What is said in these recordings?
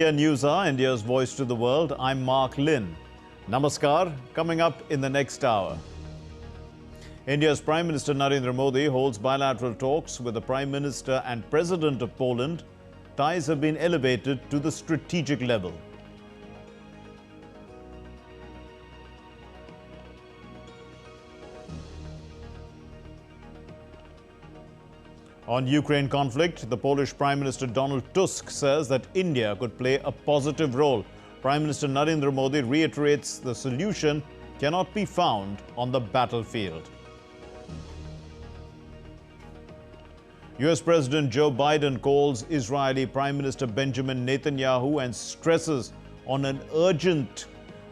India News Hour, India's voice to the world. I'm Mark Lynn. Namaskar. Coming up in the next hour. India's Prime Minister Narendra Modi holds bilateral talks with the Prime Minister and President of Poland. Ties have been elevated to the strategic level. On Ukraine conflict, the Polish Prime Minister Donald Tusk says that India could play a positive role. Prime Minister Narendra Modi reiterates the solution cannot be found on the battlefield. US President Joe Biden calls Israeli Prime Minister Benjamin Netanyahu and stresses on an urgent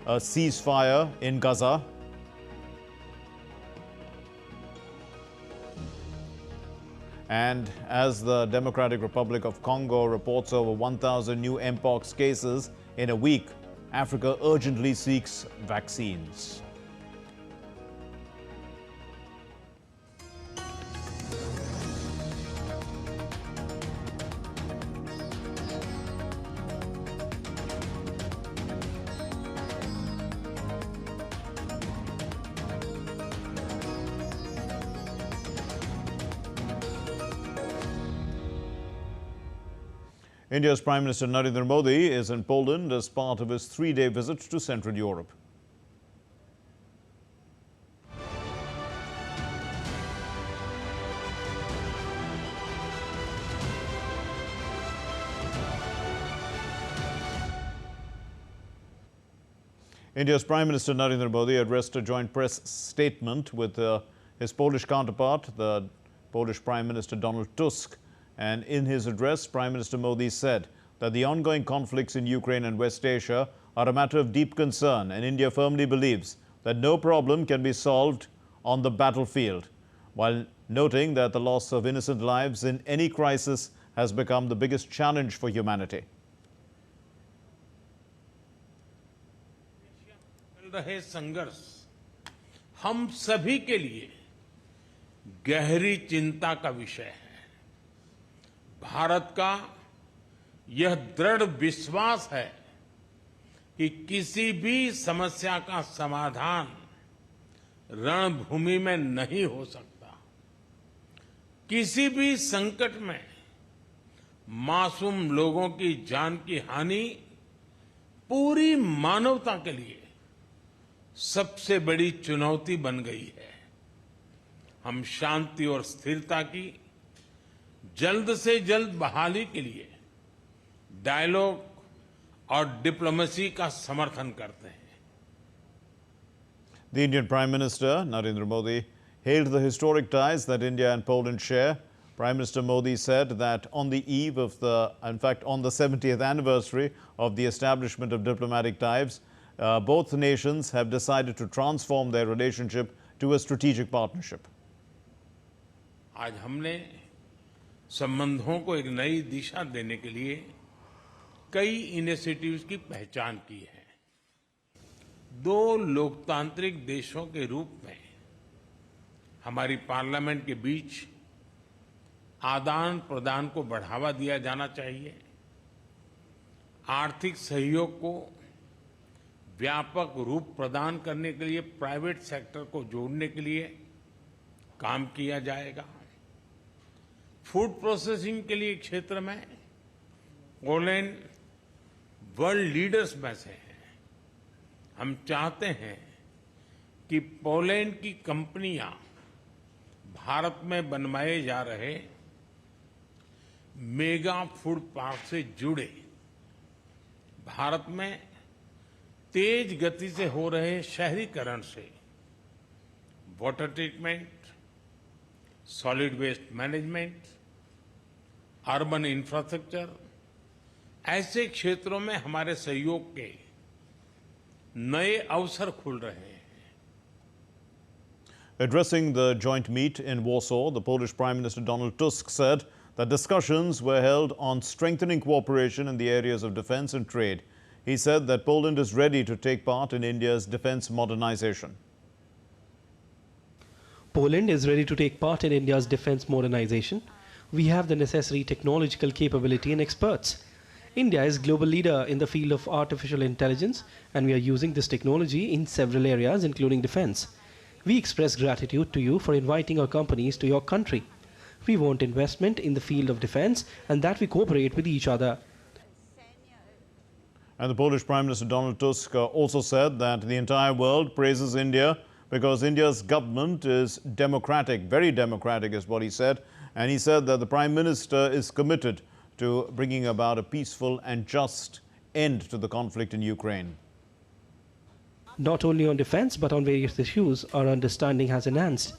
ceasefire in Gaza. And as the Democratic Republic of Congo reports over 1,000 new Mpox cases in a week, Africa urgently seeks vaccines. India's Prime Minister Narendra Modi is in Poland as part of his three-day visit to Central Europe. India's Prime Minister Narendra Modi addressed a joint press statement with his Polish counterpart, the Polish Prime Minister Donald Tusk. And in his address, Prime Minister Modi said that the ongoing conflicts in Ukraine and West Asia are a matter of deep concern, and India firmly believes that no problem can be solved on the battlefield, while noting that the loss of innocent lives in any crisis has become the biggest challenge for humanity. चल रहे संघर्ष हम सभी के लिए गहरी चिंता का विषय है। भारत का यह दृढ़ विश्वास है कि किसी भी समस्या का समाधान रणभूमि में नहीं हो सकता। किसी भी संकट में मासूम लोगों की जान की हानि पूरी मानवता के लिए सबसे बड़ी चुनौती बन गई है। हम शांति और स्थिरता की जल्द से जल्द बहाली के लिए डायलॉग और डिप्लोमेसी का समर्थन करते हैं। The Indian Prime Minister Narendra Modi hailed the historic ties that India and Poland share. Prime Minister Modi said that on the eve of on the 70th anniversary of the establishment of diplomatic ties, both nations have decided to transform their relationship to a strategic partnership. आज हमने संबंधों को एक नई दिशा देने के लिए कई इनिशिएटिव्स की पहचान की है। दो लोकतांत्रिक देशों के रूप में हमारी पार्लियामेंट के बीच आदान प्रदान को बढ़ावा दिया जाना चाहिए। आर्थिक सहयोग को व्यापक रूप प्रदान करने के लिए प्राइवेट सेक्टर को जोड़ने के लिए काम किया जाएगा। फूड प्रोसेसिंग के लिए क्षेत्र में पोलैंड वर्ल्ड लीडर्स में से है। हम चाहते हैं कि पोलैंड की कंपनियां भारत में बनवाए जा रहे मेगा फूड पार्क से जुड़े। भारत में तेज गति से हो रहे शहरीकरण से water treatment, solid waste management, urban infrastructure ऐसे क्षेत्रों में हमारे सहयोग के नए अवसर खुल रहे हैं। Addressing the joint meet in Warsaw, the Polish Prime Minister Donald Tusk said that discussions were held on strengthening cooperation in the areas of defense and trade. He said that Poland is ready to take part in India's defense modernization. Poland is ready to take part in India's defense modernization. We have the necessary technological capability and experts. India is global leader in the field of artificial intelligence, and we are using this technology in several areas including defense. We express gratitude to you for inviting our companies to your country. We want investment in the field of defense and that we cooperate with each other. And the Polish Prime Minister Donald Tusk also said that the entire world praises India because India's government is democratic, very democratic is what he said. And he said that the Prime Minister is committed to bringing about a peaceful and just end to the conflict in Ukraine. Not only on defense but on various issues, our understanding has enhanced.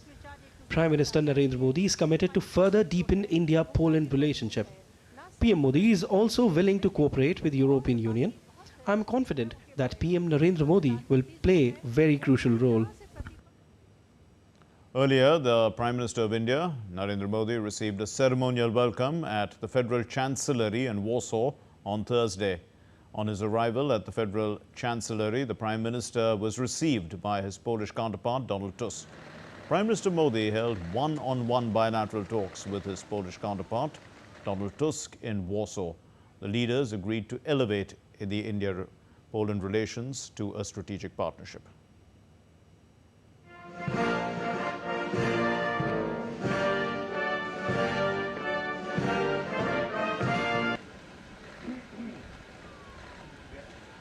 Prime Minister Narendra Modi is committed to further deepen India-Poland relationship. PM Modi is also willing to cooperate with European Union. I am confident that PM Narendra Modi will play a very crucial role. Earlier, the Prime Minister of India, Narendra Modi, received a ceremonial welcome at the Federal Chancellery in Warsaw on Thursday. On his arrival at the Federal Chancellery, the Prime Minister was received by his Polish counterpart, Donald Tusk. Prime Minister Modi held one-on-one bilateral talks with his Polish counterpart, Donald Tusk, in Warsaw. The leaders agreed to elevate the India-Poland relations to a strategic partnership.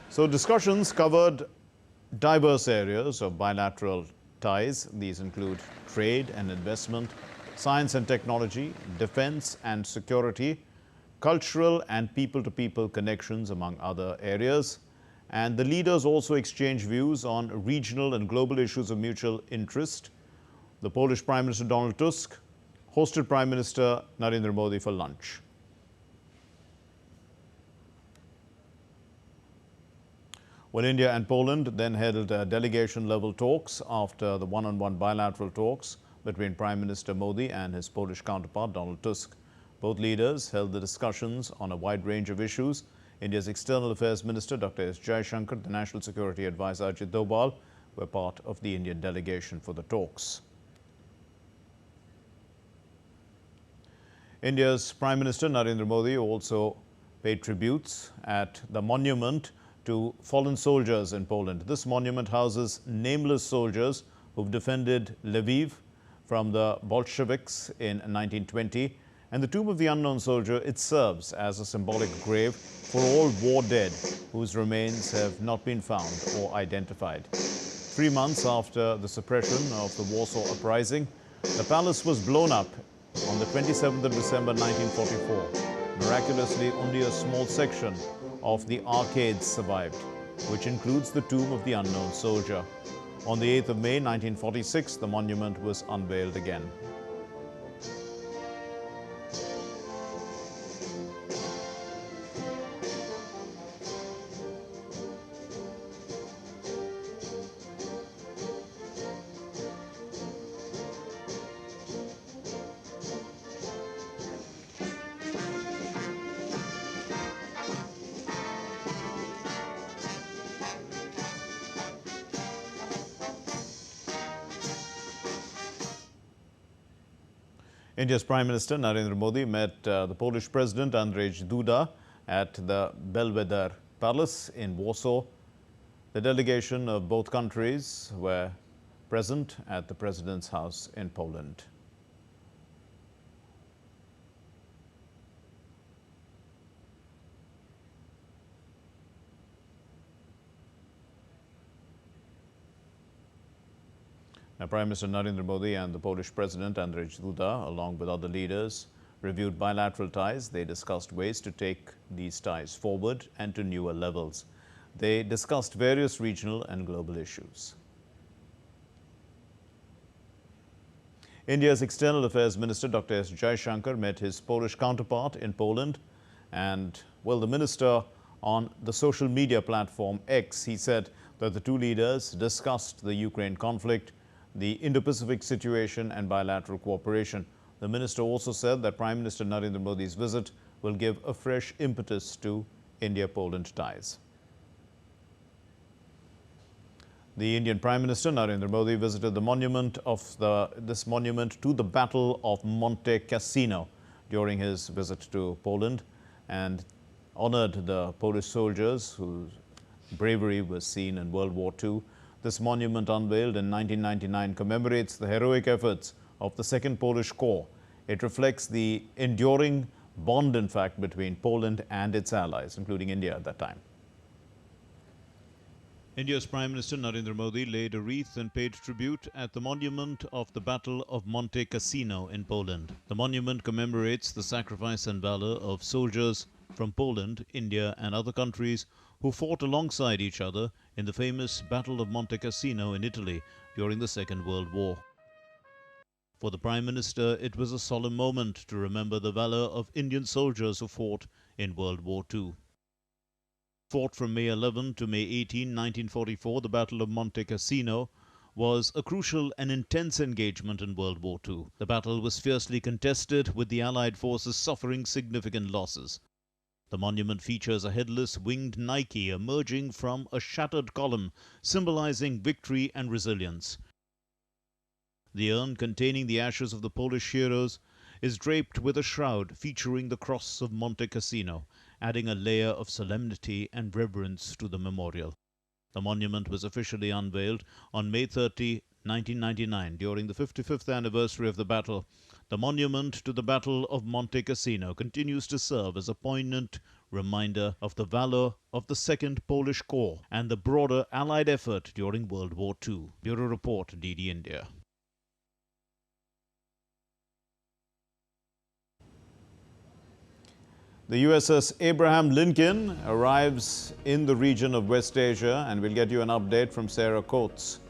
So discussions covered diverse areas of bilateral ties. These include trade and investment, science and technology, defense and security, cultural and people-to-people connections, among other areas. And the leaders also exchanged views on regional and global issues of mutual interest. The Polish Prime Minister Donald Tusk hosted Prime Minister Narendra Modi for lunch. Well, India and Poland then held delegation-level talks after the one-on-one bilateral talks between Prime Minister Modi and his Polish counterpart, Donald Tusk. Both leaders held the discussions on a wide range of issues. India's External Affairs Minister, Dr. S. Jaishankar, the National Security Advisor, Ajit Doval, were part of the Indian delegation for the talks. India's Prime Minister Narendra Modi also paid tributes at the monument to fallen soldiers in Poland. This monument houses nameless soldiers who've defended Lviv from the Bolsheviks in 1920. And the tomb of the unknown soldier, it serves as a symbolic grave for all war dead whose remains have not been found or identified. 3 months after the suppression of the Warsaw Uprising, the palace was blown up on the 27th of December 1944. Miraculously, only a small section of the arcades survived, which includes the tomb of the unknown soldier. On the 8th of May 1946, the monument was unveiled again. India's Prime Minister Narendra Modi met the Polish President Andrzej Duda at the Belvedere Palace in Warsaw. The delegation of both countries were present at the President's house in Poland. Now, Prime Minister Narendra Modi and the Polish President Andrzej Duda, along with other leaders, reviewed bilateral ties. They discussed ways to take these ties forward and to newer levels. They discussed various regional and global issues. India's External Affairs Minister Dr. S. Jaishankar met his Polish counterpart in Poland. And, well, the minister on the social media platform X, he said that the two leaders discussed the Ukraine conflict, the Indo-Pacific situation and bilateral cooperation. The minister also said that Prime Minister Narendra Modi's visit will give a fresh impetus to India-Poland ties. The Indian Prime Minister Narendra Modi visited the monument this monument to the Battle of Monte Cassino during his visit to Poland, and honored the Polish soldiers whose bravery was seen in World War II. This monument, unveiled in 1999, commemorates the heroic efforts of the Second Polish Corps. It reflects the enduring bond, in fact, between Poland and its allies, including India at that time. India's Prime Minister Narendra Modi laid a wreath and paid tribute at the monument of the Battle of Monte Cassino in Poland. The monument commemorates the sacrifice and valor of soldiers from Poland, India and other countries who fought alongside each other in the famous Battle of Monte Cassino in Italy during the Second World War. For the Prime Minister, it was a solemn moment to remember the valor of Indian soldiers who fought in World War II. Fought from May 11 to May 18, 1944, the Battle of Monte Cassino was a crucial and intense engagement in World War II. The battle was fiercely contested, with the Allied forces suffering significant losses. The monument features a headless winged Nike emerging from a shattered column, symbolizing victory and resilience. The urn containing the ashes of the Polish heroes is draped with a shroud featuring the cross of Monte Cassino, adding a layer of solemnity and reverence to the memorial. The monument was officially unveiled on May 30, 1999, during the 55th anniversary of the battle. The monument to the Battle of Monte Cassino continues to serve as a poignant reminder of the valor of the Second Polish Corps and the broader Allied effort during World War II. Bureau Report, DD India. The USS Abraham Lincoln arrives in the region of West Asia, and we'll get you an update from Sarah Coates.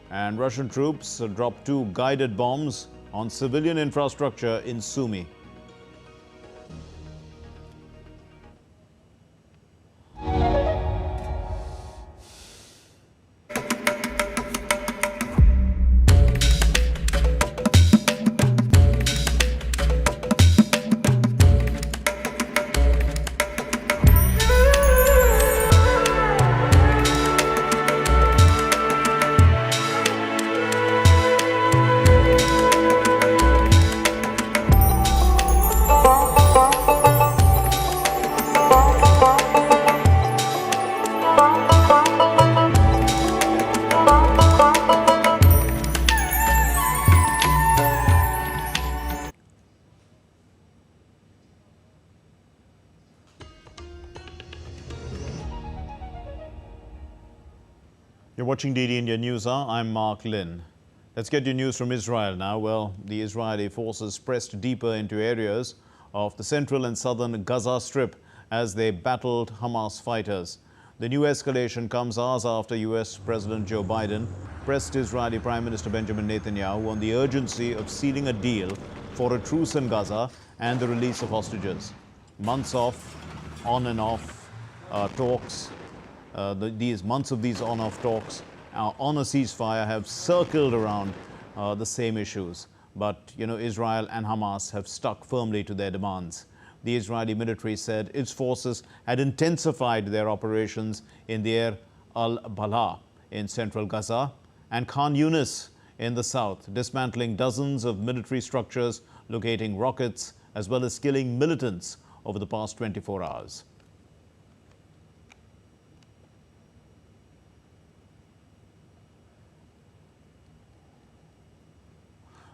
And Russian troops dropped 2 guided bombs on civilian infrastructure in Sumy. You're watching DD India News Hour. I'm Mark Lynn. Let's get your news from Israel now. Well, the Israeli forces pressed deeper into areas of the central and southern Gaza Strip as they battled Hamas fighters. The new escalation comes hours after US President Joe Biden pressed Israeli Prime Minister Benjamin Netanyahu on the urgency of sealing a deal for a truce in Gaza and the release of hostages. Months on and off talks. These months of these on-off talks on a ceasefire have circled around the same issues. But, Israel and Hamas have stuck firmly to their demands. The Israeli military said its forces had intensified their operations in the Deir al-Balah in central Gaza and Khan Yunis in the south, dismantling dozens of military structures, locating rockets, as well as killing militants over the past 24 hours.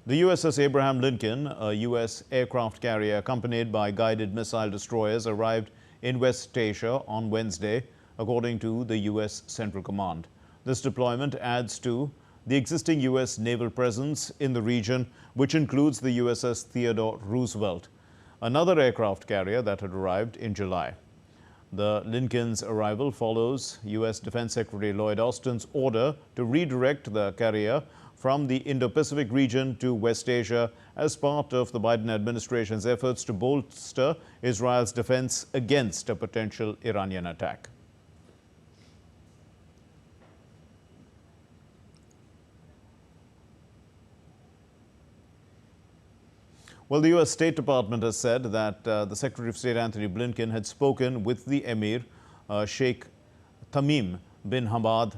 The USS Abraham Lincoln, a U.S. aircraft carrier accompanied by guided missile destroyers, arrived in West Asia on Wednesday, according to the U.S. Central Command. This deployment adds to the existing U.S. naval presence in the region, which includes the USS Theodore Roosevelt, another aircraft carrier that had arrived in July. The Lincoln's arrival follows U.S. Defense Secretary Lloyd Austin's order to redirect the carrier from the Indo-Pacific region to West Asia as part of the Biden administration's efforts to bolster Israel's defense against a potential Iranian attack. Well, the U.S. State Department has said that the Secretary of State Anthony Blinken had spoken with the Emir, Sheikh Tamim bin Hamad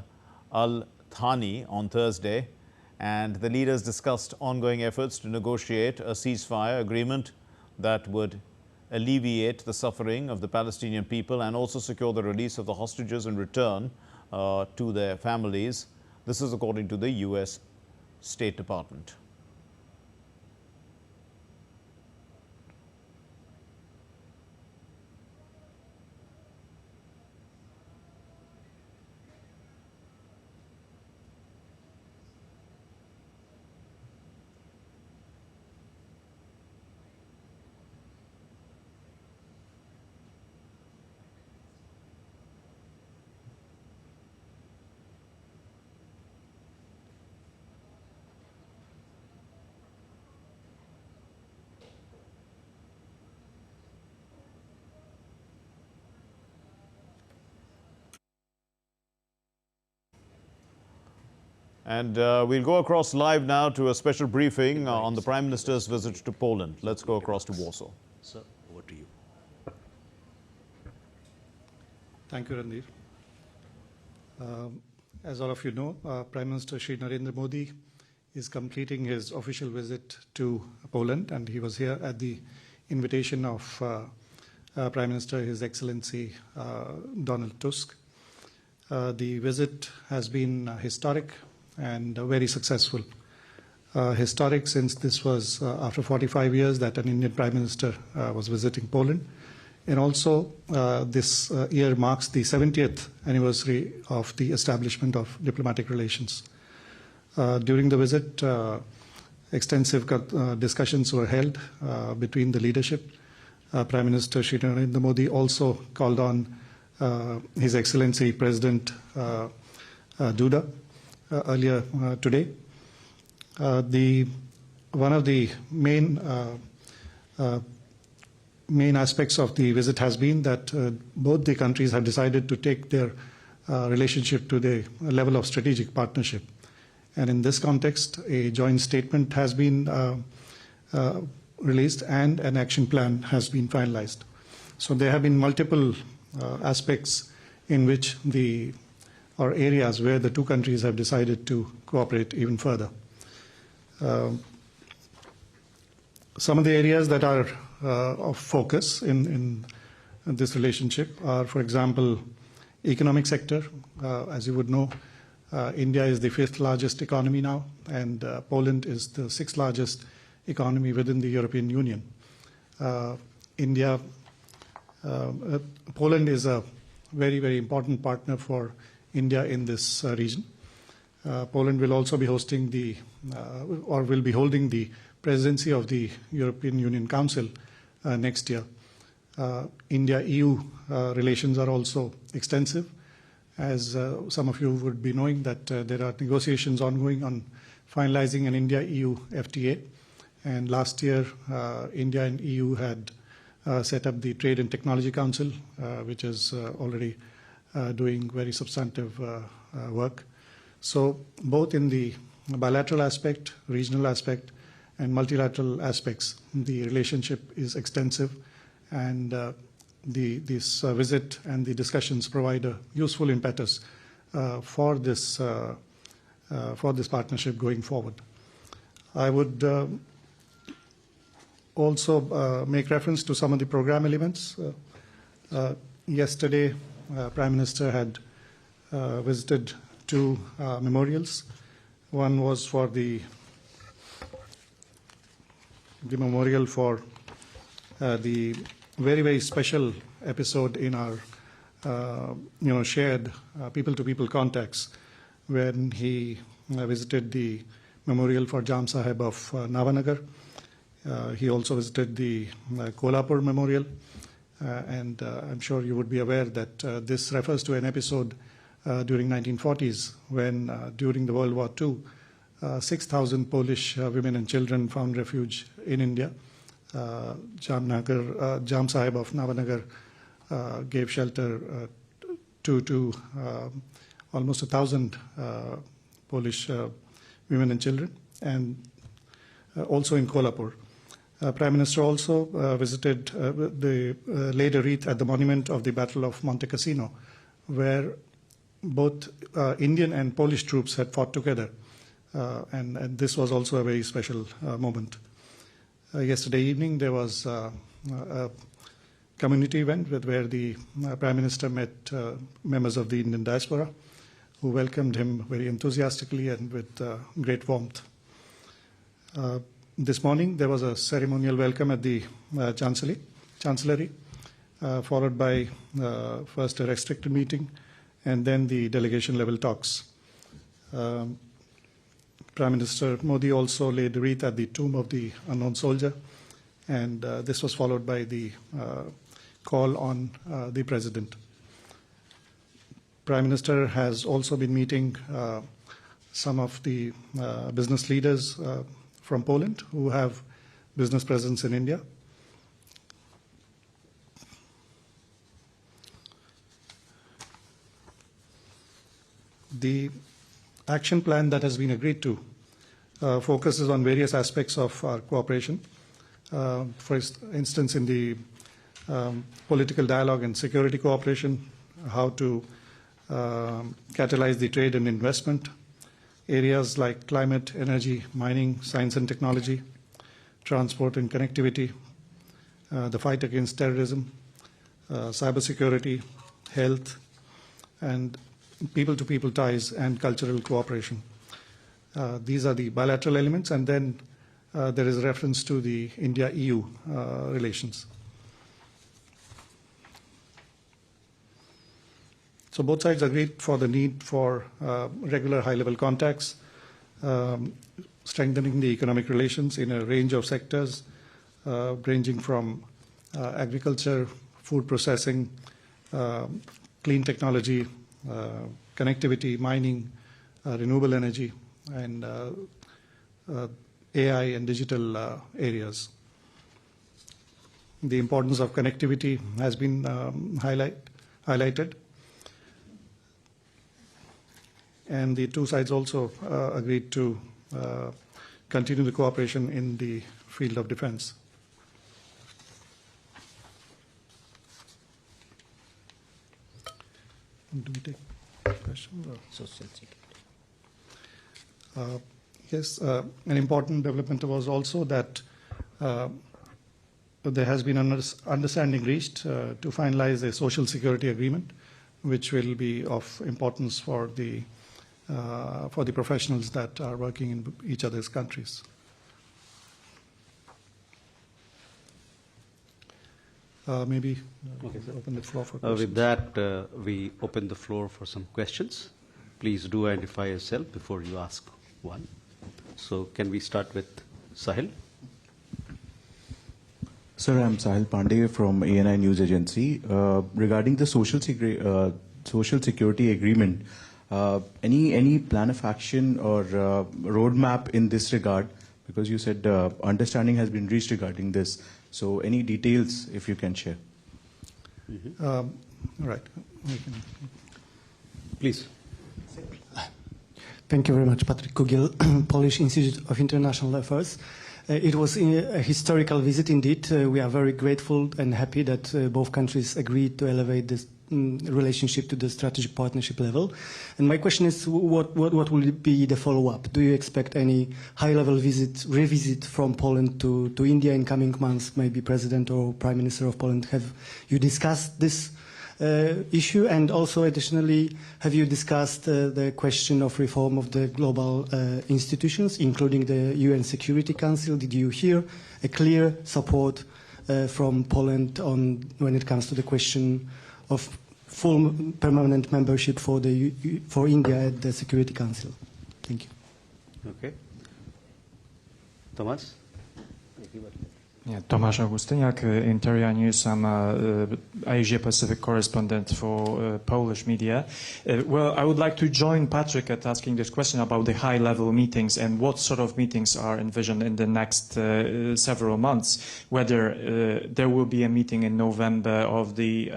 Al Thani, on Thursday, and the leaders discussed ongoing efforts to negotiate a ceasefire agreement that would alleviate the suffering of the Palestinian people and also secure the release of the hostages in return to their families. This is according to the U.S. State Department. And we'll go across live now to a special briefing on the Prime Minister's visit to Poland. Let's go across to Warsaw. Sir, over to you. Thank you, Randir. As all of you know, Prime Minister Shri Narendra Modi is completing his official visit to Poland, and he was here at the invitation of Prime Minister His Excellency Donald Tusk. The visit has been historic and very successful. Historic since this was after 45 years that an Indian Prime Minister was visiting Poland. And also this year marks the 70th anniversary of the establishment of diplomatic relations. During the visit, extensive discussions were held between the leadership. Prime Minister Shri Narendra Modi also called on His Excellency President Duda earlier today. One of the main aspects of the visit has been that both the countries have decided to take their relationship to the level of strategic partnership. And in this context, a joint statement has been released and an action plan has been finalized. So there have been multiple aspects in which or areas where the two countries have decided to cooperate even further. Some of the areas that are of focus in this relationship are, for example, economic sector. As you would know, India is the 5th largest economy now, and Poland is the 6th largest economy within the European Union. Poland is a very, very important partner for India in this region. Poland will also be hosting will be holding the presidency of the European Union Council next year. India-EU relations are also extensive. As some of you would be knowing that there are negotiations ongoing on finalizing an India-EU FTA. And last year, India and EU had set up the Trade and Technology Council, which is already doing very substantive work. So both in the bilateral aspect, regional aspect, and multilateral aspects, the relationship is extensive, and this visit and the discussions provide a useful impetus for this partnership going forward. I would also make reference to some of the program elements. Yesterday, Prime Minister had visited two memorials. One was for the memorial for the very, very special episode in our shared people-to-people contacts when he visited the memorial for Jam Sahib of Navanagar. He also visited the Kolhapur memorial, and I'm sure you would be aware that this refers to an episode during 1940s when during the World War II 6,000 Polish women and children found refuge in India. Jam Sahib of Navanagar gave shelter to almost 1,000 Polish women and children, and also in Kolhapur. Prime Minister also visited laid a wreath at the monument of the Battle of Monte Cassino, where both Indian and Polish troops had fought together, and this was also a very special moment. Yesterday evening, there was a community event where the Prime Minister met members of the Indian diaspora, who welcomed him very enthusiastically and with great warmth. This morning, there was a ceremonial welcome at the Chancellery, followed by first a restricted meeting and then the delegation-level talks. Prime Minister Modi also laid a wreath at the tomb of the unknown soldier, and this was followed by the call on the President. Prime Minister has also been meeting some of the business leaders from Poland who have business presence in India. The action plan that has been agreed to focuses on various aspects of our cooperation. For instance, in the political dialogue and security cooperation, how to catalyze the trade and investment, areas like climate, energy, mining, science and technology, transport and connectivity, the fight against terrorism, cybersecurity, health, and people-to-people ties and cultural cooperation. These are the bilateral elements, and then there is reference to the India-EU relations. So both sides agreed for the need for regular high-level contacts, strengthening the economic relations in a range of sectors, ranging from agriculture, food processing, clean technology, connectivity, mining, renewable energy, and AI and digital areas. The importance of connectivity has been highlighted. And the two sides also agreed to continue the cooperation in the field of defense. Do we take questions? Social security. Yes, an important development was also that there has been an understanding reached to finalize a social security agreement, which will be of importance for the professionals that are working in each other's countries. Maybe open the floor for questions. With that, we open the floor for some questions. Please do identify yourself before you ask one. So can we start with Sahil? Sir, I'm Sahil Pandey from ANI News Agency. Regarding the social security agreement, any plan of action or roadmap in this regard? Because you said understanding has been reached regarding this. So any details, if you can share? All right. Please. Thank you very much, Patrick Kugiel, Polish Institute of International Affairs. It was a historical visit indeed. We are very grateful and happy that both countries agreed to elevate this relationship to the strategic partnership level. And my question is, what will be the follow-up? Do you expect any high-level revisit from Poland to India in coming months? Maybe President or Prime Minister of Poland, have you discussed this issue? And also, additionally, have you discussed the question of reform of the global institutions, including the UN Security Council? Did you hear a clear support from Poland when it comes to the question of full permanent membership for India at the Security Council? Thank you. Okay. Tomasz? Yeah, Tomasz Augustyniak, Interior News. I'm Asia Pacific correspondent for Polish media. Well, I would like to join Patrick at asking this question about the high-level meetings and what sort of meetings are envisioned in the next several months, whether there will be a meeting in November of the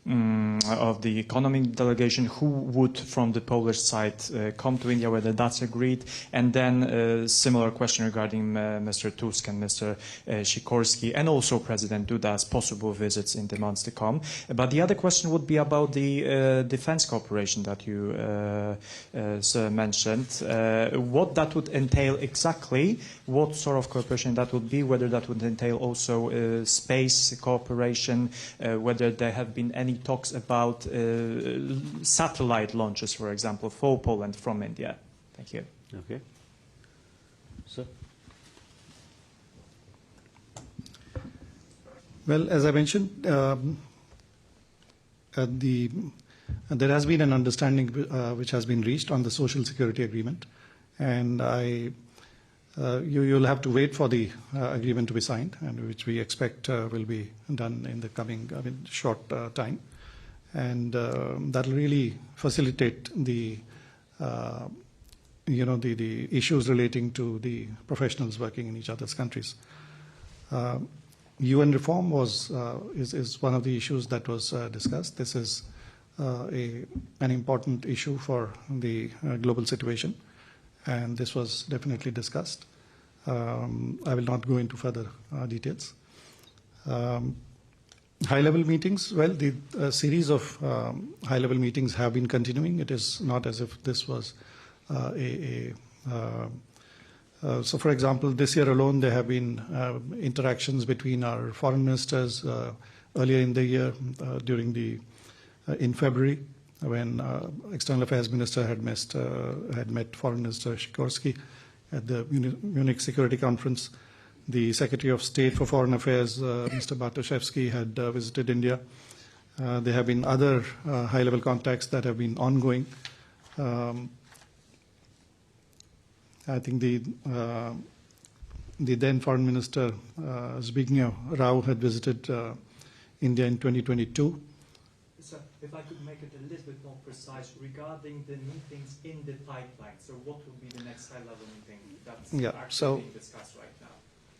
economic delegation, who would from the Polish side come to India, whether that's agreed, and then a similar question regarding Mr. Tusk and Mr. Sikorski, and also President Duda's possible visits in the months to come. But the other question would be about the defense cooperation that you mentioned. What that would entail exactly, what sort of cooperation that would be, whether that would entail also space cooperation, whether there have been any talks about satellite launches, for example, for Poland from India. Thank you. Okay. Sir? Well, as I mentioned, there has been an understanding which has been reached on the social security agreement, and you'll have to wait for the agreement to be signed, and which we expect will be done in the coming short time, and that will really facilitate the the issues relating to the professionals working in each other's countries. UN reform is one of the issues that was discussed. This is an important issue for the global situation, and this was definitely discussed. I will not go into further details. High-level meetings, well, the series of high-level meetings have been continuing. It is not as if this was so, for example, this year alone, there have been interactions between our foreign ministers earlier in the year, in February, when External Affairs Minister had met Foreign Minister Sikorski at the Munich Security Conference. The Secretary of State for Foreign Affairs, Mr. Bartoszewski, had visited India. There have been other high-level contacts that have been ongoing. I think the then Foreign Minister Zbigniew Rau had visited India in 2022. Sir, if I could make it a little bit more precise regarding the meetings in the pipeline. So what would be the next high-level meeting that's actually being discussed right now?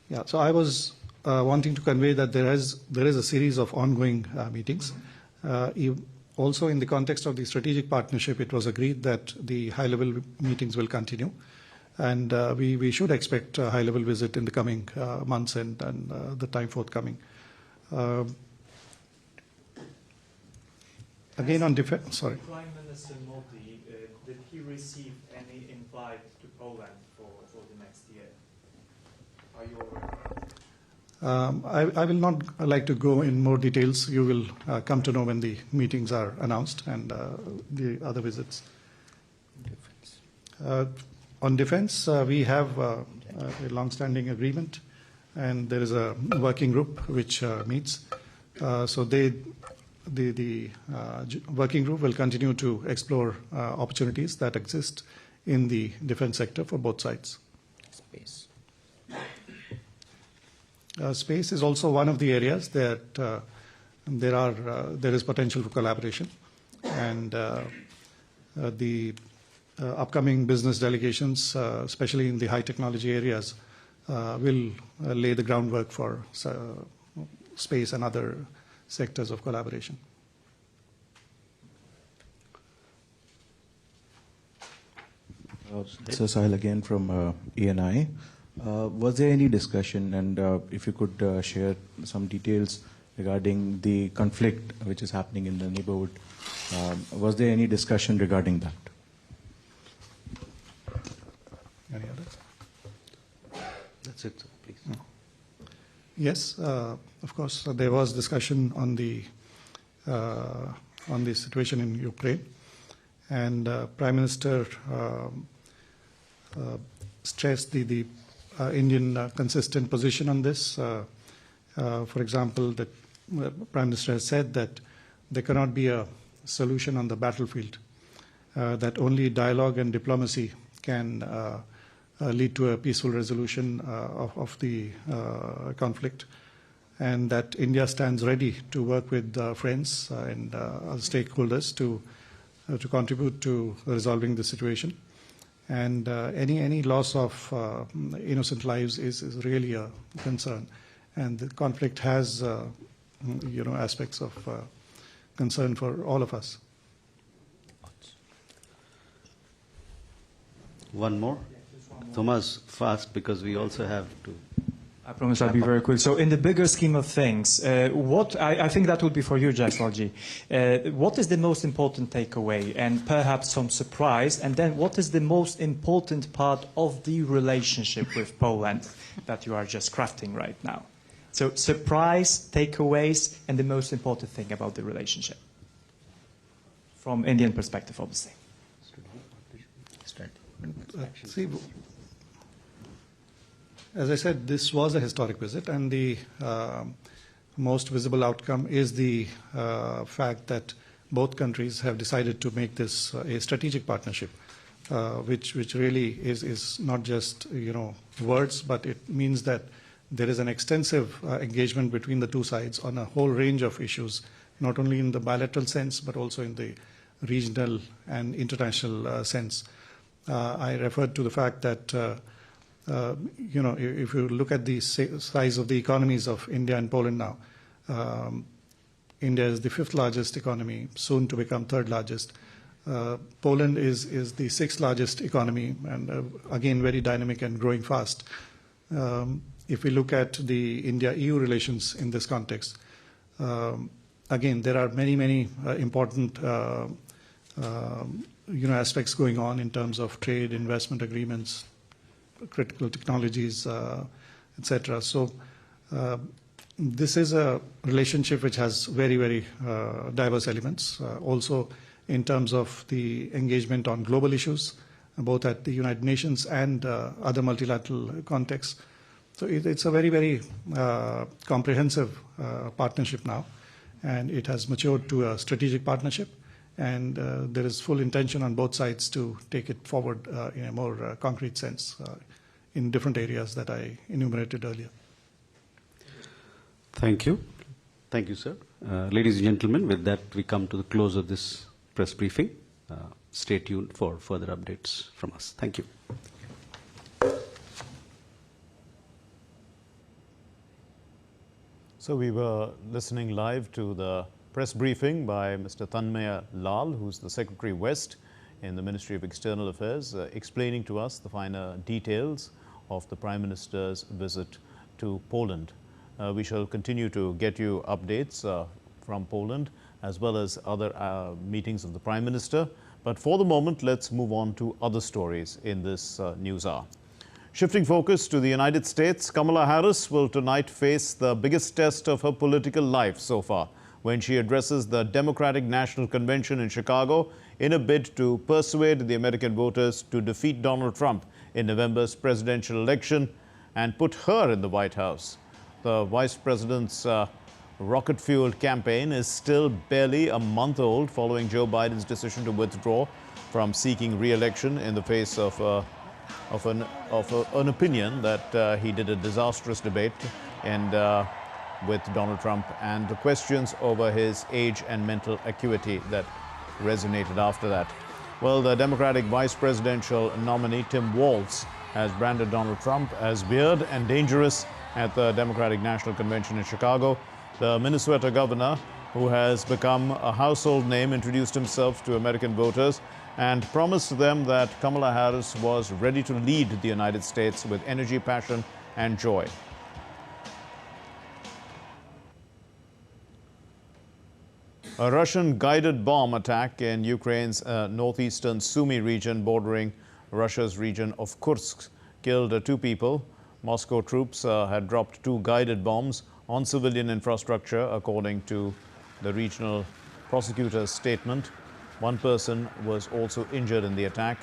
Yeah, so I was wanting to convey that there is a series of ongoing meetings. Also, in the context of the strategic partnership, it was agreed that the high-level meetings will continue. And we should expect a high-level visit in the coming months and the time forthcoming. Again, on defense, sorry. Prime Minister Modi, did he receive any invite to Poland for the next year? Are you aware? I will not like to go in more details. You will come to know when the meetings are announced and the other visits. On defense, we have a long-standing agreement, and there is a working group which meets. So the working group will continue to explore opportunities that exist in the defense sector for both sides. Space. Space is also one of the areas that there is potential for collaboration, and the upcoming business delegations, especially in the high technology areas, will lay the groundwork for space and other sectors of collaboration. So Sahil again from ENI. Was there any discussion, and if you could share some details regarding the conflict which is happening in the neighborhood, was there any discussion regarding that? Any others? That's it, sir, please. Yes, of course, there was discussion on the situation in Ukraine, and Prime Minister stressed the Indian consistent position on this. For example, the Prime Minister has said that there cannot be a solution on the battlefield, that only dialogue and diplomacy can lead to a peaceful resolution of the conflict, and that India stands ready to work with friends and other stakeholders to contribute to resolving the situation. And any loss of innocent lives is really a concern, and the conflict has aspects of concern for all of us. One more? Thomas, fast, because we also have to... I promise I'll be very quick. So in the bigger scheme of things, I think that would be for you, Jacksolji. What is the most important takeaway and perhaps some surprise? And then what is the most important part of the relationship with Poland that you are just crafting right now? So surprise, takeaways, and the most important thing about the relationship. From Indian perspective, obviously. See, as I said, this was a historic visit, and the most visible outcome is the fact that both countries have decided to make this a strategic partnership, which really is not just words, but it means that there is an extensive engagement between the two sides on a whole range of issues, not only in the bilateral sense but also in the regional and international sense. I referred to the fact that if you look at the size of the economies of India and Poland now, India is the 5th largest economy, soon to become 3rd largest. Poland is the 6th largest economy, and again very dynamic and growing fast. If we look at the India-EU relations in this context, again there are many important aspects going on in terms of trade, investment agreements, critical technologies, etc. So this is a relationship which has very diverse elements, also in terms of the engagement on global issues, both at the United Nations and other multilateral contexts. So it's a very comprehensive partnership now, and it has matured to a strategic partnership. And there is full intention on both sides to take it forward in a more concrete sense in different areas that I enumerated earlier. Thank you. Thank you, sir. Ladies and gentlemen, with that we come to the close of this press briefing. Stay tuned for further updates from us. Thank you. So we were listening live to the press briefing by Mr. Tanmaya Lal, who's the Secretary West in the Ministry of External Affairs, explaining to us the finer details of the Prime Minister's visit to Poland. We shall continue to get you updates from Poland as well as other meetings of the Prime Minister. But for the moment, let's move on to other stories in this news hour. Shifting focus to the United States, Kamala Harris will tonight face the biggest test of her political life so far when she addresses the Democratic National Convention in Chicago in a bid to persuade the American voters to defeat Donald Trump in November's presidential election and put her in the White House. The vice president's rocket-fueled campaign is still barely a month old following Joe Biden's decision to withdraw from seeking re-election in the face of an opinion that he did a disastrous debate and with Donald Trump, and the questions over his age and mental acuity that resonated after that. Well, the Democratic vice presidential nominee Tim Walz has branded Donald Trump as weird and dangerous at the Democratic National Convention in Chicago. The Minnesota governor, who has become a household name, introduced himself to American voters and promised them that Kamala Harris was ready to lead the United States with energy, passion, and joy. A Russian guided bomb attack in Ukraine's northeastern Sumy region bordering Russia's region of Kursk killed 2 people. Moscow troops had dropped 2 guided bombs on civilian infrastructure, according to the regional prosecutor's statement. 1 person was also injured in the attack.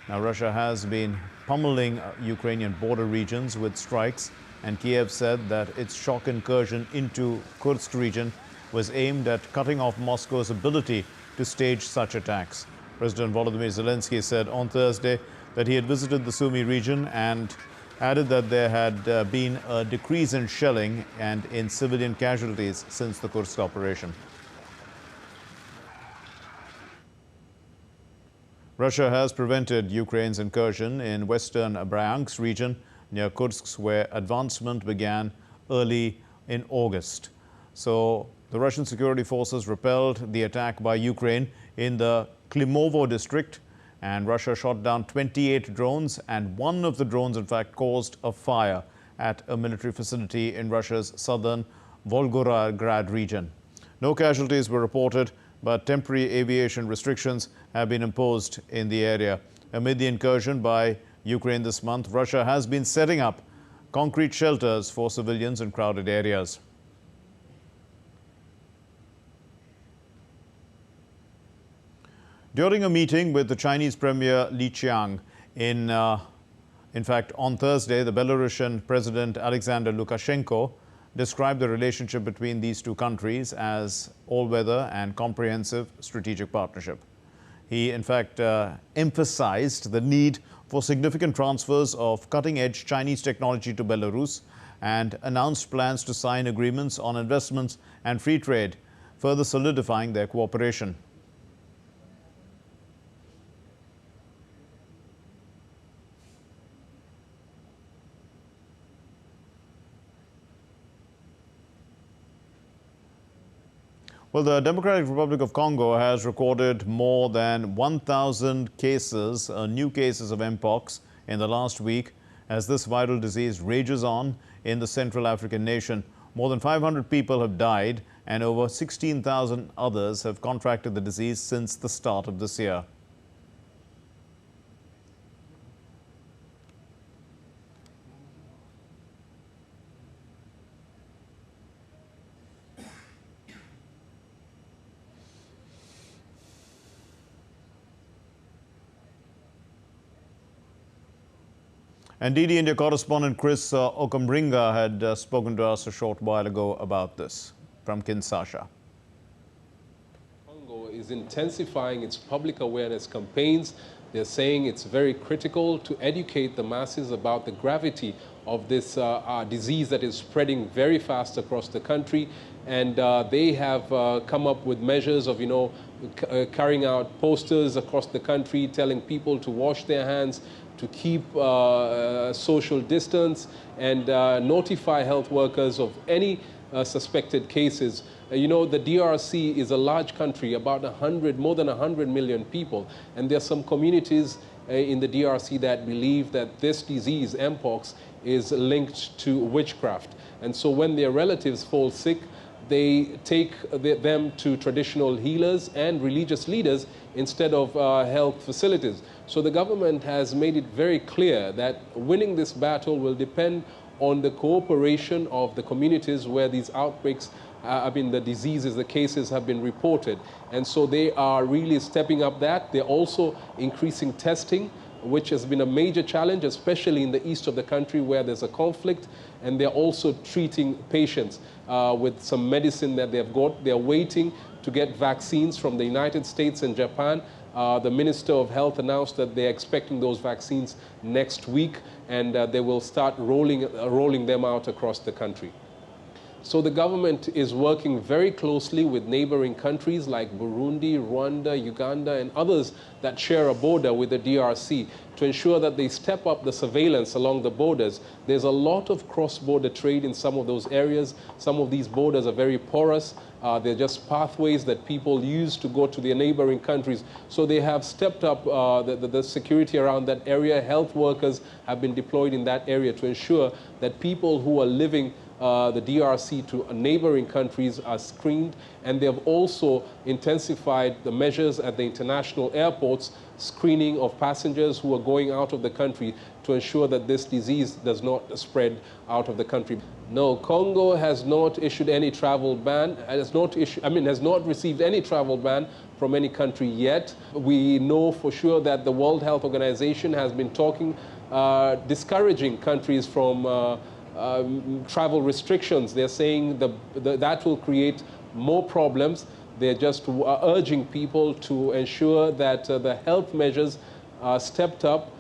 Now, Russia has been pummeling Ukrainian border regions with strikes, and Kiev said that its shock incursion into Kursk region was aimed at cutting off Moscow's ability to stage such attacks. President Volodymyr Zelensky said on Thursday that he had visited the Sumy region and added that there had been a decrease in shelling and in civilian casualties since the Kursk operation. Russia has prevented Ukraine's incursion in western Bryansk region near Kursk, where advancement began early in August. So The Russian security forces repelled the attack by Ukraine in the Klimovo district, and Russia shot down 28 drones, and one of the drones, in fact, caused a fire at a military facility in Russia's southern Volgograd region. No casualties were reported, but temporary aviation restrictions have been imposed in the area. Amid the incursion by Ukraine this month, Russia has been setting up concrete shelters for civilians in crowded areas. During a meeting with the Chinese Premier Li Qiang in fact, on Thursday, the Belarusian President Alexander Lukashenko described the relationship between these two countries as all-weather and comprehensive strategic partnership. He, in fact, emphasized the need for significant transfers of cutting-edge Chinese technology to Belarus and announced plans to sign agreements on investments and free trade, further solidifying their cooperation. Well, the Democratic Republic of Congo has recorded more than 1,000 cases, new cases of Mpox in the last week as this viral disease rages on in the Central African nation. More than 500 people have died and over 16,000 others have contracted the disease since the start of this year. And DD India correspondent Chris Okamringa had spoken to us a short while ago about this from Kinshasa. Congo is intensifying its public awareness campaigns. They're saying it's very critical to educate the masses about the gravity of this disease that is spreading very fast across the country. And they have come up with measures of, carrying out posters across the country, telling people to wash their hands, to keep social distance, and notify health workers of any suspected cases. The DRC is a large country, about more than 100 million people, and there are some communities in the DRC that believe that this disease, Mpox, is linked to witchcraft. And so when their relatives fall sick, they take them to traditional healers and religious leaders instead of health facilities. So the government has made it very clear that winning this battle will depend on the cooperation of the communities where these outbreaks, the diseases, the cases have been reported. And so they are really stepping up that. They're also increasing testing, which has been a major challenge, especially in the east of the country where there's a conflict. And they're also treating patients with some medicine that they've got. They're waiting to get vaccines from the United States and Japan. The Minister of Health announced that they're expecting those vaccines next week, and they will start rolling them out across the country. So the government is working very closely with neighboring countries like Burundi, Rwanda, Uganda, and others that share a border with the DRC to ensure that they step up the surveillance along the borders. There's a lot of cross-border trade in some of those areas. Some of these borders are very porous. They're just pathways that people use to go to their neighboring countries. So they have stepped up the security around that area. Health workers have been deployed in that area to ensure that people who are living the DRC to neighboring countries are screened, and they have also intensified the measures at the international airports, screening of passengers who are going out of the country to ensure that this disease does not spread out of the country. No, Congo has not issued any travel ban, has not received any travel ban from any country yet. We know for sure that the World Health Organization has been talking, discouraging countries from travel restrictions. They're saying that will create more problems. They're just urging people to ensure that the health measures are stepped up,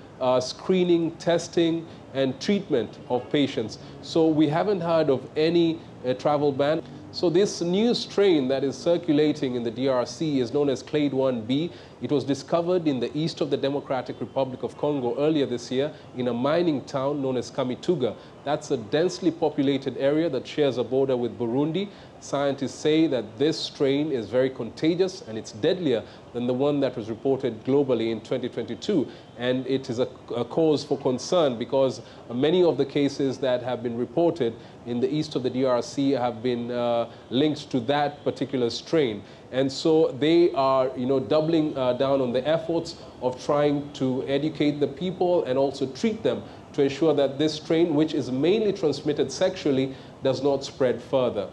screening, testing, and treatment of patients. So we haven't heard of any travel ban. So this new strain that is circulating in the DRC is known as Clade 1b. It was discovered in the east of the Democratic Republic of Congo earlier this year in a mining town known as Kamituga. That's a densely populated area that shares a border with Burundi. Scientists say that this strain is very contagious and it's deadlier than the one that was reported globally in 2022. And it is a cause for concern because many of the cases that have been reported in the east of the DRC have been linked to that particular strain. And so they are, doubling down on the efforts of trying to educate the people and also treat them to ensure that this strain, which is mainly transmitted sexually, does not spread further.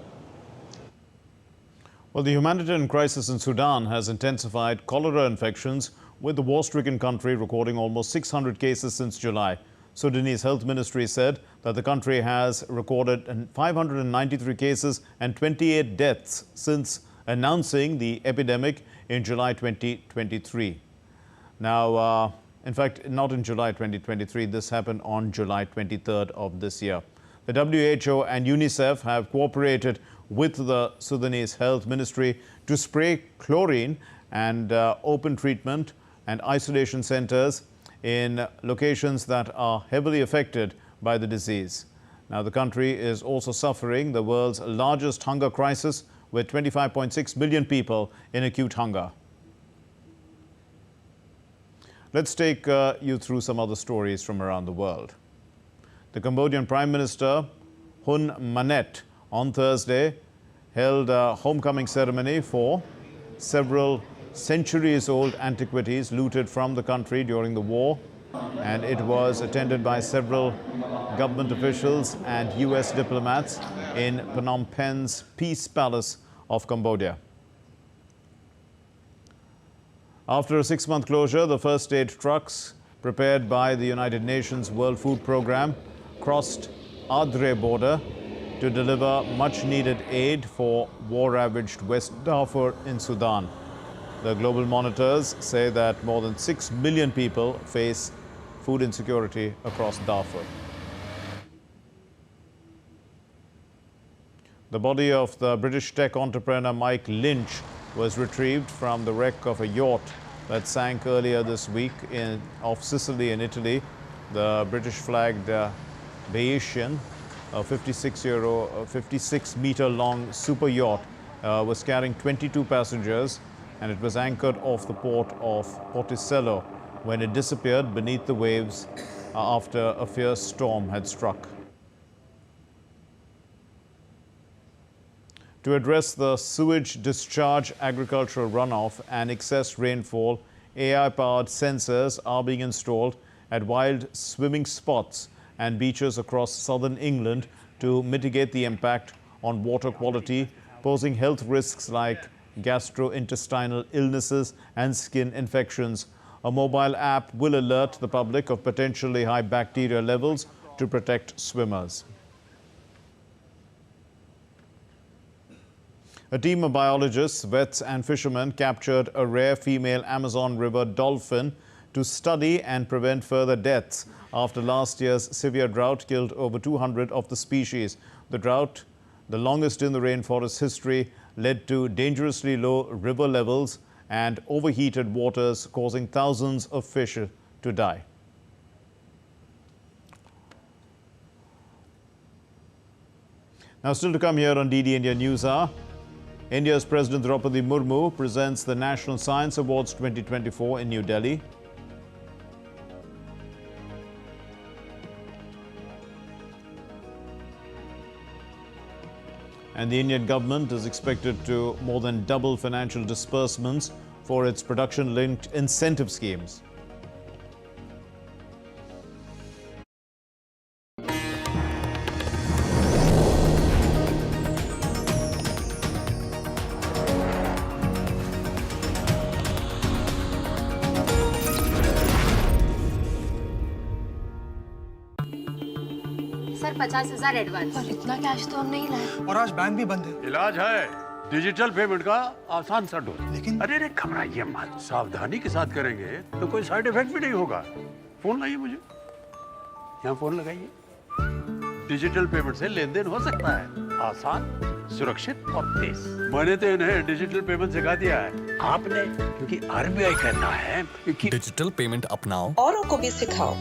Well, the humanitarian crisis in Sudan has intensified cholera infections, with the war-stricken country recording almost 600 cases since July. Sudanese Health Ministry said that the country has recorded 593 cases and 28 deaths since announcing the epidemic in July 2023. Now, in fact, not in July 2023, this happened on July 23rd of this year. The WHO and UNICEF have cooperated with the Sudanese Health Ministry to spray chlorine and open treatment and isolation centers in locations that are heavily affected by the disease. Now, the country is also suffering the world's largest hunger crisis, with 25.6 million people in acute hunger. Let's take you through some other stories from around the world. The Cambodian Prime Minister Hun Manet on Thursday held a homecoming ceremony for several centuries-old antiquities looted from the country during the war, and it was attended by several government officials and US diplomats in Phnom Penh's Peace Palace of Cambodia. After a 6-month closure, the first aid trucks prepared by the United Nations World Food Programme crossed Adre border to deliver much-needed aid for war-ravaged West Darfur in Sudan. The global monitors say that more than 6 million people face food insecurity across Darfur. The body of the British tech entrepreneur Mike Lynch was retrieved from the wreck of a yacht that sank earlier this week off Sicily in Italy. The British-flagged Bayesian, a 56-meter-long super yacht, was carrying 22 passengers, and it was anchored off the port of Porticello when it disappeared beneath the waves after a fierce storm had struck. To address the sewage discharge, agricultural runoff and excess rainfall, AI-powered sensors are being installed at wild swimming spots and beaches across southern England to mitigate the impact on water quality, posing health risks like gastrointestinal illnesses and skin infections. A mobile app will alert the public of potentially high bacteria levels to protect swimmers. A team of biologists, vets and fishermen captured a rare female Amazon River dolphin to study and prevent further deaths after last year's severe drought killed over 200 of the species. The drought, the longest in the rainforest's history, led to dangerously low river levels and overheated waters, causing thousands of fish to die. Now, still to come here on DD India News Hour, India's President Draupadi Murmu presents the National Science Awards 2024 in New Delhi. And the Indian government is expected to more than double financial disbursements for its production-linked incentive schemes. Sir 50,000 advance. पर इतना cash तो हम नहीं लाए। और आज bank भी बंद है। इलाज है डिजिटल पेमेंट का आसान सा डोज। लेकिन अरे घबराइए मत, सावधानी के साथ करेंगे तो कोई साइड इफेक्ट भी नहीं होगा। फोन लाइए मुझे, यहाँ फोन लगाइए। डिजिटल पेमेंट से लेन देन हो सकता है। आसान, सुरक्षित और तेज। मैंने तो इन्हें डिजिटल पेमेंट सिखा दिया है। आपने? क्योंकि आरबीआई कहता है कि डिजिटल पेमेंट अपनाओ, औरों को भी सिखाओ।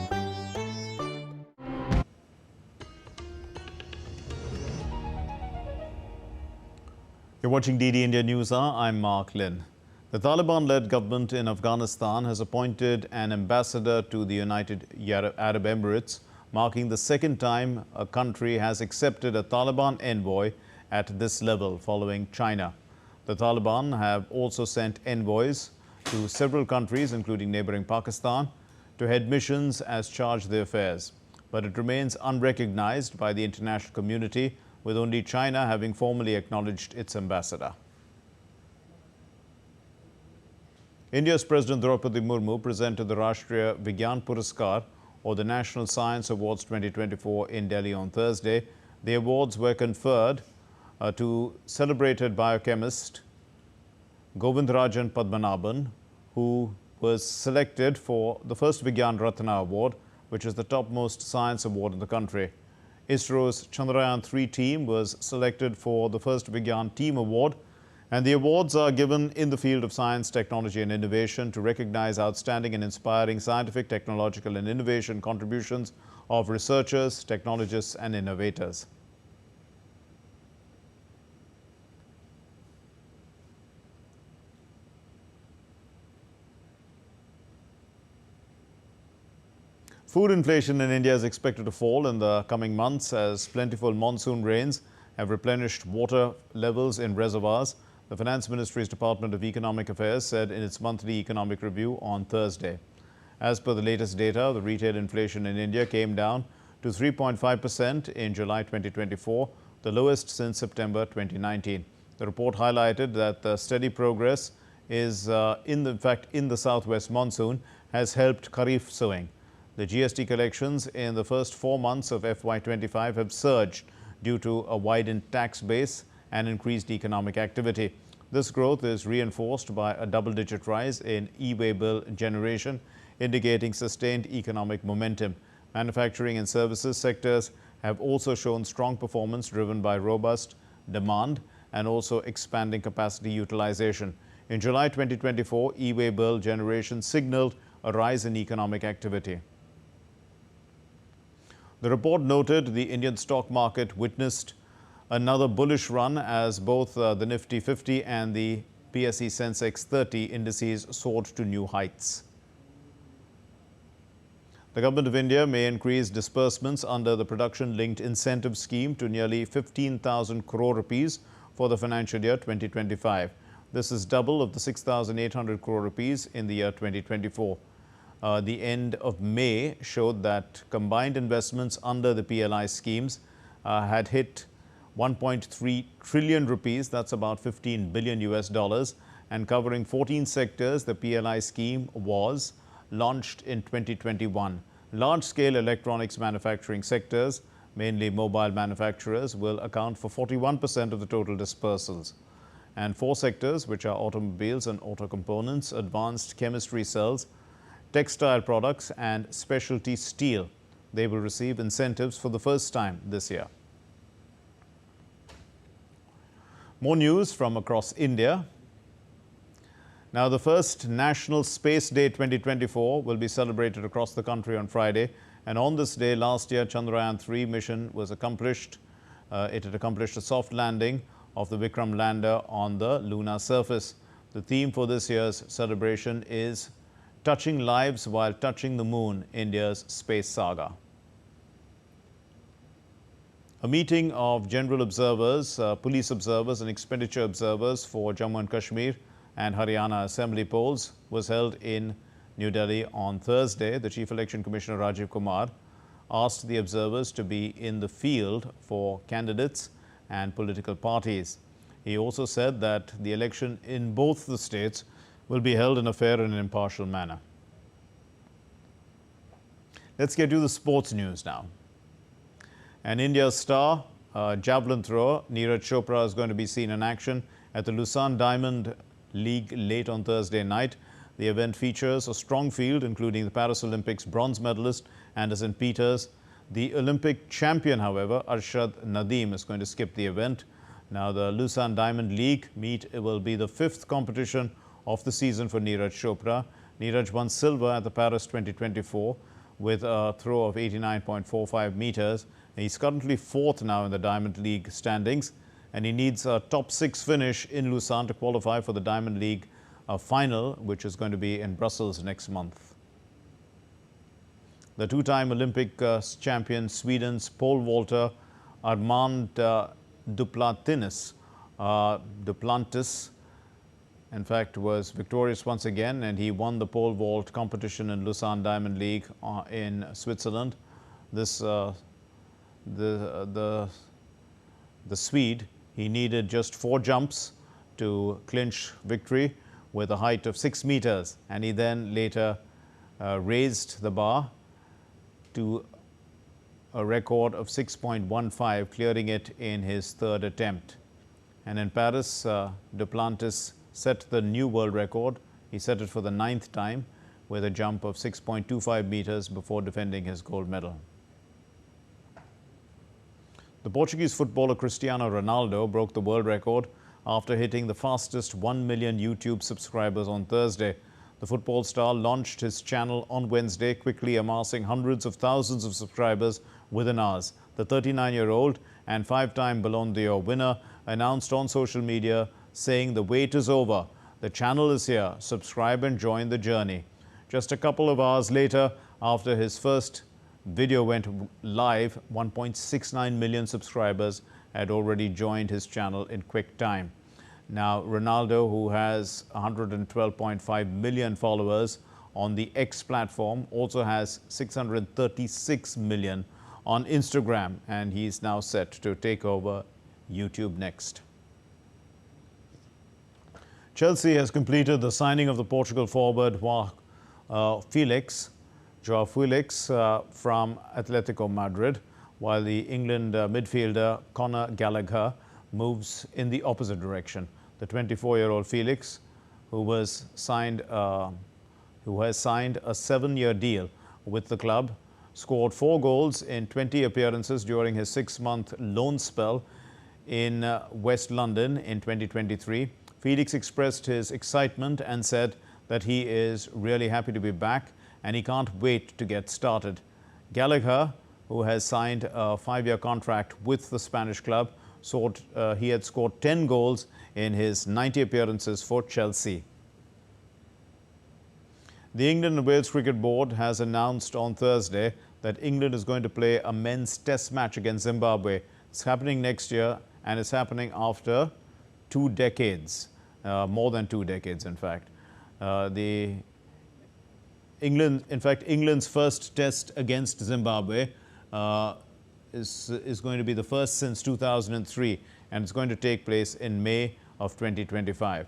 You're watching DD India News Hour. I'm Mark Lynn. The Taliban-led government in Afghanistan has appointed an ambassador to the United Arab Emirates, marking the second time a country has accepted a Taliban envoy at this level following China. The Taliban have also sent envoys to several countries, including neighboring Pakistan, to head missions as charge their affairs. But it remains unrecognized by the international community, with only China having formally acknowledged its ambassador. India's President Draupadi Murmu presented the Rashtriya Vigyan Puraskar, or the National Science Awards 2024 in Delhi on Thursday. The awards were conferred to celebrated biochemist Govindarajan Padmanabhan, who was selected for the first Vigyan Ratna Award, which is the topmost science award in the country. ISRO's Chandrayaan-3 team was selected for the first Vigyan Team Award, and the awards are given in the field of science, technology and innovation to recognize outstanding and inspiring scientific, technological and innovation contributions of researchers, technologists and innovators. Food inflation in India is expected to fall in the coming months as plentiful monsoon rains have replenished water levels in reservoirs. The Finance Ministry's Department of Economic Affairs said in its monthly economic review on Thursday. As per the latest data, the retail inflation in India came down to 3.5% in July 2024, the lowest since September 2019. The report highlighted that the steady progress is in the southwest monsoon has helped Kharif sowing. The GST collections in the first 4 months of FY25 have surged due to a widened tax base and increased economic activity. This growth is reinforced by a double-digit rise in e-way bill generation, indicating sustained economic momentum. Manufacturing and services sectors have also shown strong performance driven by robust demand and also expanding capacity utilization. In July 2024, e-way bill generation signaled a rise in economic activity. The report noted the Indian stock market witnessed another bullish run as both the Nifty 50 and the PSE Sensex 30 indices soared to new heights. The Government of India may increase disbursements under the production-linked incentive scheme to nearly 15,000 crore rupees for the financial year 2025. This is double of the 6,800 crore rupees in the year 2024. The end of May showed that combined investments under the PLI schemes had hit 1.3 trillion rupees, that's about $15 billion US, and covering 14 sectors. The PLI scheme was launched in 2021. Large-scale electronics manufacturing sectors, mainly mobile manufacturers, will account for 41% of the total dispersals. And 4 sectors, which are automobiles and auto components, advanced chemistry cells, textile products and specialty steel, they will receive incentives for the first time this year. More news from across India. Now, the first National Space Day 2024 will be celebrated across the country on Friday. And on this day last year, Chandrayaan-3 mission was accomplished. It had accomplished a soft landing of the Vikram lander on the lunar surface. The theme for this year's celebration is Touching Lives While Touching the Moon, India's Space Saga. A meeting of general observers, police observers and expenditure observers for Jammu and Kashmir and Haryana assembly polls was held in New Delhi on Thursday. The Chief Election Commissioner Rajiv Kumar asked the observers to be in the field for candidates and political parties. He also said that the election in both the states will be held in a fair and impartial manner. Let's get to the sports news now. And India's star javelin thrower Neeraj Chopra is going to be seen in action at the Lausanne Diamond League late on Thursday night. The event features a strong field, including the Paris Olympics bronze medalist Anderson Peters, The Olympic champion, however, Arshad Nadeem, is going to skip the event. Now, the Lausanne Diamond League meet will be the 5th competition of the season for Neeraj Chopra. Neeraj won silver at the Paris 2024 with a throw of 89.45 meters. He's currently 4th now in the Diamond League standings, and he needs a top 6 finish in Lausanne to qualify for the Diamond League final, which is going to be in Brussels next month. The two-time Olympic champion, Sweden's pole vaulter Armand Duplantis, in fact, was victorious once again, and he won the pole vault competition in Lausanne Diamond League in Switzerland. This the Swede, he needed just 4 jumps to clinch victory with a height of 6 meters, and he then later raised the bar to a record of 6.15, clearing it in his 3rd attempt. And in Paris, Duplantis set the new world record. He set it for the 9th time with a jump of 6.25 meters before defending his gold medal. The Portuguese footballer Cristiano Ronaldo broke the world record after hitting the fastest 1 million YouTube subscribers on Thursday. The football star launched his channel on Wednesday, quickly amassing hundreds of thousands of subscribers within hours. The 39-year-old and 5-time Ballon d'Or winner announced on social media, saying the wait is over. The channel is here. Subscribe and join the journey. Just a couple of hours later, after his first video went live, 1.69 million subscribers had already joined his channel in quick time. Now, Ronaldo, who has 112.5 million followers on the X platform, also has 636 million on Instagram, and he's now set to take over YouTube next. Chelsea has completed the signing of the Portugal forward João Felix from Atletico Madrid, while the England midfielder Conor Gallagher moves in the opposite direction. The 24-year-old Felix, who has signed a 7-year deal with the club, scored 4 goals in 20 appearances during his 6-month loan spell in West London in 2023. Felix expressed his excitement and said that he is really happy to be back and he can't wait to get started. Gallagher, who has signed a 5-year contract with the Spanish club, he had scored 10 goals in his 90 appearances for Chelsea. The England and Wales Cricket Board has announced on Thursday that England is going to play a men's test match against Zimbabwe. It's happening next year, and it's happening after 2 decades, more than 2 decades, in fact. England's first test against Zimbabwe is going to be the first since 2003, and it's going to take place in May of 2025.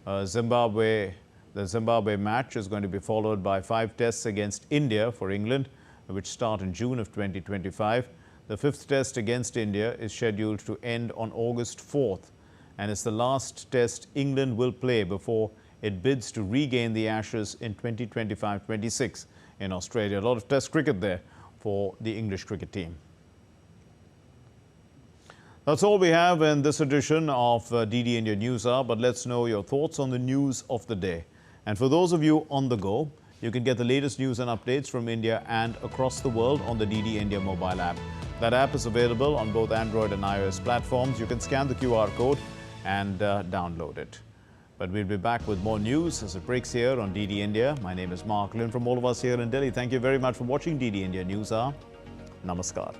The Zimbabwe match is going to be followed by 5 tests against India for England, which start in June of 2025. The 5th test against India is scheduled to end on August 4th, and it's the last test England will play before it bids to regain the Ashes in 2025-26 in Australia. A lot of test cricket there for the English cricket team. That's all we have in this edition of DD India News Hour, but let's know your thoughts on the news of the day. And for those of you on the go, you can get the latest news and updates from India and across the world on the DD India mobile app. That app is available on both Android and iOS platforms. You can scan the QR code and download it. But we'll be back with more news as it breaks here on DD India. My name is Mark Lynn from all of us here in Delhi. Thank you very much for watching DD India News Hour. Namaskar.